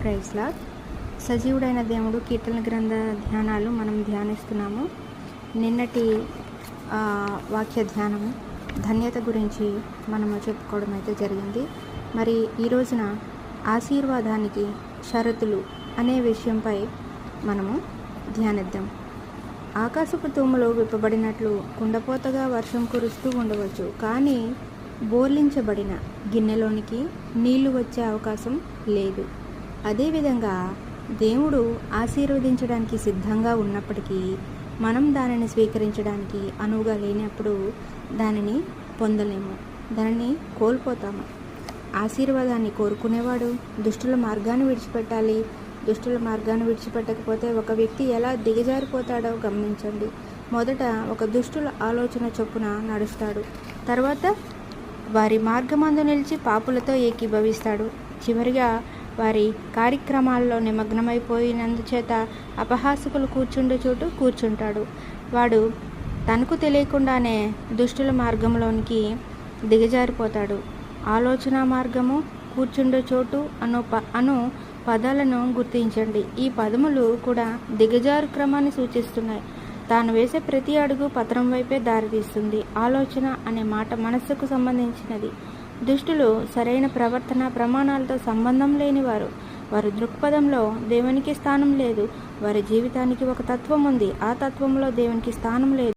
Praise lord. సజీవుడైన దేవుడు కీర్తన గ్రంథ ధ్యానాలు మనం ధ్యానిస్తున్నాము. నిన్నటి వాక్య ధ్యానము ధన్యత గురించి మనము చెప్పుకోవడం అయితే జరిగింది. మరి ఈ రోజున ఆశీర్వాదానికి షరతులు అనే విషయంపై మనము ధ్యానిద్దాం. ఆకాశపు తూములు విప్పబడినట్లు కుండపోతగా వర్షం కురుస్తూ ఉండవచ్చు, కానీ బోర్లించబడిన గిన్నెలోనికి నీళ్లు వచ్చే అవకాశం లేదు. అదేవిధంగా దేవుడు ఆశీర్వదించడానికి సిద్ధంగా ఉన్నప్పటికీ మనం దానిని స్వీకరించడానికి అనువుగా లేనప్పుడు దానిని పొందలేము, దానిని కోల్పోతాము. ఆశీర్వాదాన్ని కోరుకునేవాడు దుష్టుల మార్గాన్ని విడిచిపెట్టాలి. దుష్టుల మార్గాన్ని విడిచిపెట్టకపోతే ఒక వ్యక్తి ఎలా దిగజారిపోతాడో గమనించండి. మొదట ఒక దుష్టుల ఆలోచన చొప్పున నడుస్తాడు, తర్వాత వారి మార్గమందు నిలిచి పాపులతో ఏకీభవిస్తాడు, చివరిగా వారి కార్యక్రమాల్లో నిమగ్నమైపోయినందుచేత అపహాసకులు కూర్చుండే చోటు కూర్చుంటాడు. వాడు తనకు తెలియకుండానే దుష్టుల మార్గంలోనికి దిగజారిపోతాడు. ఆలోచన మార్గము, కూర్చుండే చోటు అను పదాలను గుర్తించండి. ఈ పదములు కూడా దిగజారు క్రమాన్ని సూచిస్తున్నాయి. తాను వేసే ప్రతి అడుగు పతనం వైపే దారితీస్తుంది. ఆలోచన అనే మాట మనస్సుకు సంబంధించినది. దుష్టులు సరైన ప్రవర్తన ప్రమాణాలతో సంబంధం లేనివారు. వారి దృక్పథంలో దేవునికి స్థానం లేదు. వారి జీవితానికి ఒక తత్వం ఉంది, ఆ తత్వంలో దేవునికి స్థానం లేదు.